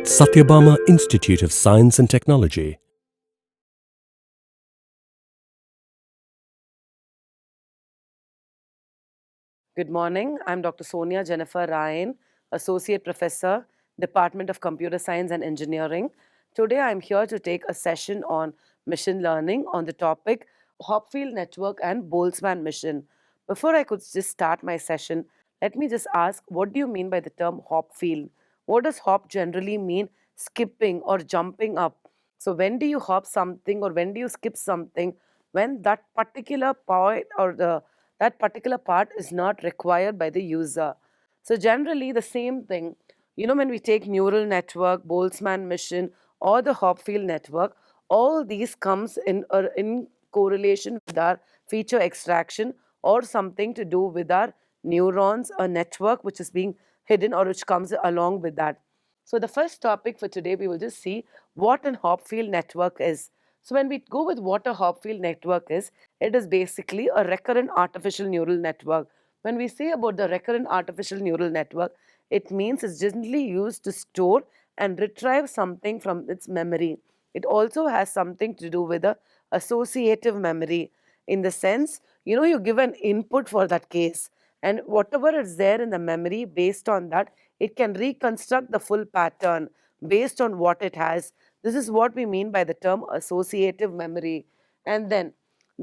Satyabama Institute of Science and Technology. Good morning. I'm Dr. Sonia Jennifer Ryan, Associate Professor, Department of Computer Science and Engineering. Today, I'm here to take a session on machine learning on the topic Hopfield Network and Boltzmann mission. Before I could just start my session, let me just ask, what do you mean by the term Hopfield? What does hop generally mean? Skipping or jumping up. So when do you hop something or when do you skip something? When that particular point or that particular part is not required by the user. So generally the same thing, when we take neural network, Boltzmann mission, or the Hopfield network, all these comes in correlation with our feature extraction or something to do with our neurons, a network which is being hidden or which comes along with that. So the first topic for today, we will just see what an Hopfield network is. So when we go with what a Hopfield network is, it is basically a recurrent artificial neural network. When we say about the recurrent artificial neural network, it means it's generally used to store and retrieve something from its memory. It also has something to do with the associative memory in the sense, you give an input for that case, and whatever is there in the memory, based on that, it can reconstruct the full pattern based on what it has. This is what we mean by the term associative memory. And then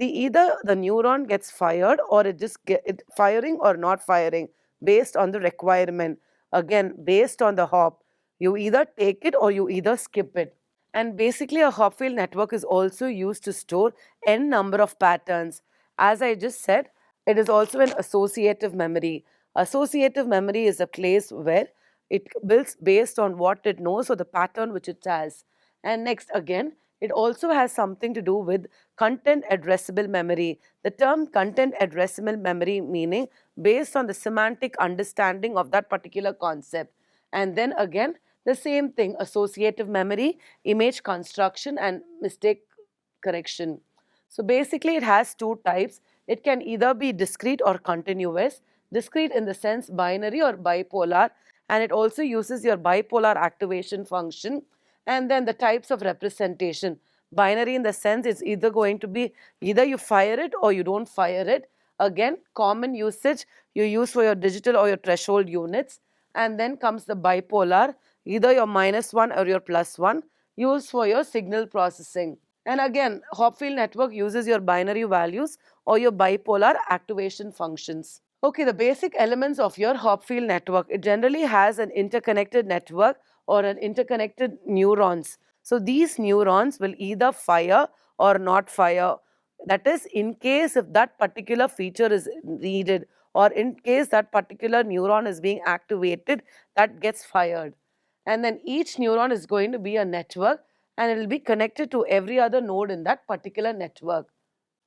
either the neuron gets fired or it just get it firing or not firing based on the requirement. Again, based on the hop, you either take it or you either skip it. And basically, a Hopfield network is also used to store n number of patterns. As I just said, it is also an associative memory. Associative memory is a place where it builds based on what it knows or the pattern which it has. And next, again, it also has something to do with content addressable memory. The term content addressable memory meaning based on the semantic understanding of that particular concept. And then again, the same thing, associative memory, image construction, and mistake correction. So basically, it has two types. It can either be discrete or continuous. Discrete in the sense binary or bipolar, and it also uses your bipolar activation function. And then the types of representation. Binary in the sense it's either going to be either you fire it or you don't fire it. Again, common usage you use for your digital or your threshold units. And then comes the bipolar, either your -1 or your +1, used for your signal processing. And again, Hopfield network uses your binary values or your bipolar activation functions. Okay, the basic elements of your Hopfield network. It generally has an interconnected network or an interconnected neurons. So these neurons will either fire or not fire. That is, in case if that particular feature is needed or in case that particular neuron is being activated, that gets fired. And then each neuron is going to be a network and it will be connected to every other node in that particular network.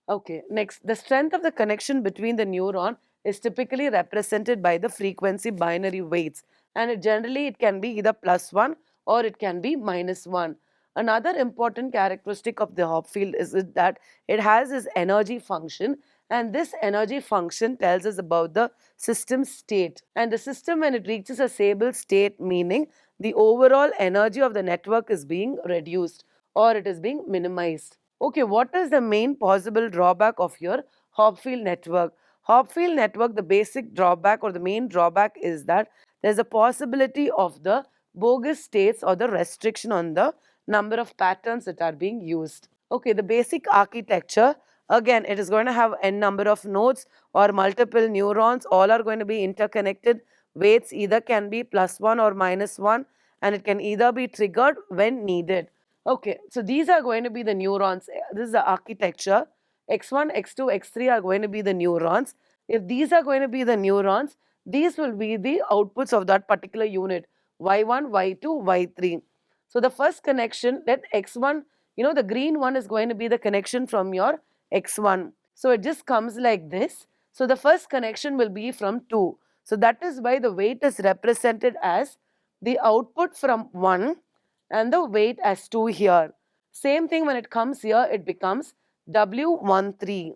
Okay, next, the strength of the connection between the neuron is typically represented by the frequency binary weights, and it can be either +1 or it can be -1. Another important characteristic of the Hopfield is that it has its energy function, and this energy function tells us about the system state. And the system, when it reaches a stable state, meaning the overall energy of the network is being reduced or it is being minimized. Okay, what is the main possible drawback of your Hopfield network? Hopfield network, the basic drawback or the main drawback is that there's a possibility of the bogus states or the restriction on the number of patterns that are being used. Okay, the basic architecture, again, it is going to have n number of nodes or multiple neurons, all are going to be interconnected. Weights either can be +1 or -1, and it can either be triggered when needed. Okay, so these are going to be the neurons. This is the architecture. X1, X2, X3 are going to be the neurons. If these are going to be the neurons, these will be the outputs of that particular unit. Y1, Y2, Y3. So the first connection, let X1, the green one is going to be the connection from your X1. So it just comes like this. So the first connection will be from 2. So that is why the weight is represented as the output from 1 and the weight as 2 here. Same thing when it comes here, it becomes W13.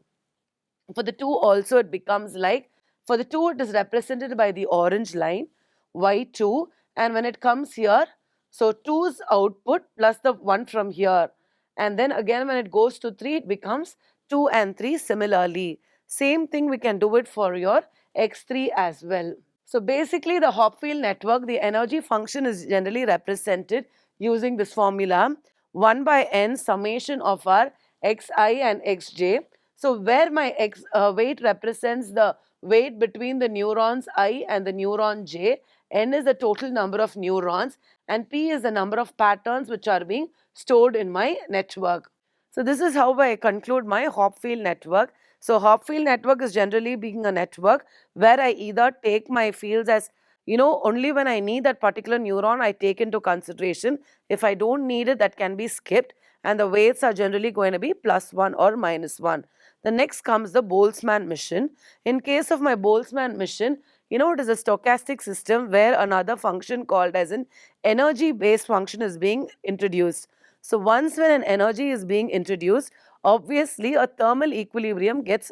For the 2 also it becomes like, for the 2 it is represented by the orange line, Y2, and when it comes here, So 2's output plus the 1 from here. And then again when it goes to 3, it becomes 2 and 3 similarly. Same thing we can do it for your x3 as well. So basically the Hopfield network, the energy function is generally represented using this formula 1 by n summation of our xi and xj. So where my weight represents the weight between the neurons I and the neuron j, n is the total number of neurons and p is the number of patterns which are being stored in my network. So this is how I conclude my Hopfield network. So Hopfield network is generally being a network where I either take my fields as, only when I need that particular neuron I take into consideration. If I don't need it, that can be skipped, and the weights are generally going to be +1 or -1. The next comes the Boltzmann mission. In case of my Boltzmann mission, it is a stochastic system where another function called as an energy based function is being introduced. So once when an energy is being introduced, obviously a thermal equilibrium gets,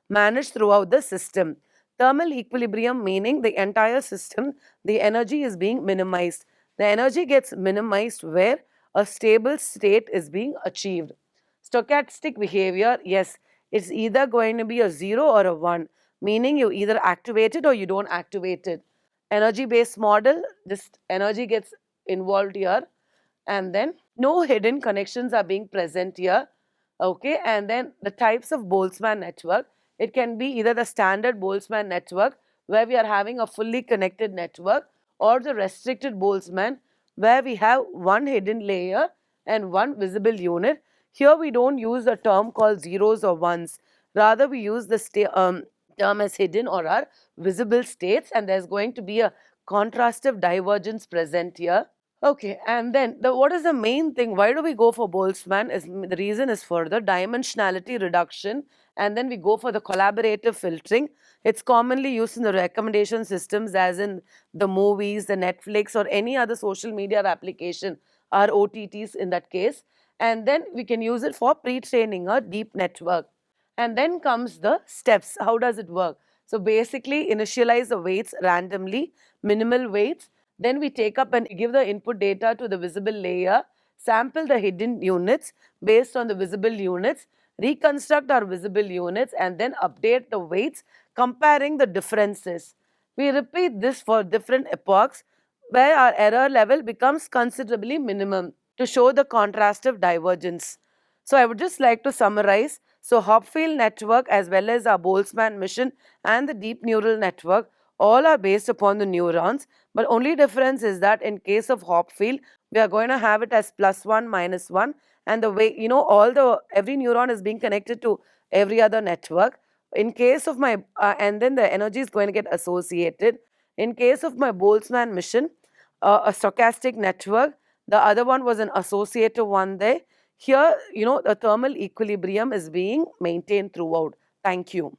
managed throughout the system. Thermal equilibrium meaning the entire system, the energy is being minimized. The energy gets minimized where a stable state is being achieved. Stochastic behavior, yes, it's either going to be a 0 or a 1, meaning you either activate it or you don't activate it. Energy based model, this energy gets involved here, and then no hidden connections are being present here. Okay, and then the types of Boltzmann network, it can be either the standard Boltzmann network where we are having a fully connected network, or the restricted Boltzmann where we have one hidden layer and one visible unit. Here we don't use a term called zeros or ones, rather we use the term as hidden or our visible states, and there's going to be a contrastive divergence present here. Okay, and then what is the main thing? Why do we go for Boltzmann? The reason is for the dimensionality reduction, and then we go for the collaborative filtering. It's commonly used in the recommendation systems, as in the movies, the Netflix, or any other social media application, or OTTs in that case. And then we can use it for pre-training a deep network. And then comes the steps. How does it work? So basically, initialize the weights randomly, minimal weights. Then we take up and give the input data to the visible layer, sample the hidden units based on the visible units, reconstruct our visible units, and then update the weights, comparing the differences. We repeat this for different epochs where our error level becomes considerably minimum to show the contrastive divergence. So I would just like to summarize. So Hopfield network as well as our Boltzmann mission and the deep neural network all are based upon the neurons, but only difference is that in case of Hopfield, we are going to have it as +1, -1, and the way, every neuron is being connected to every other network. In case of my, and then the energy is going to get associated. In case of my Boltzmann mission, a stochastic network, the other one was an associative one there. Here, the thermal equilibrium is being maintained throughout. Thank you.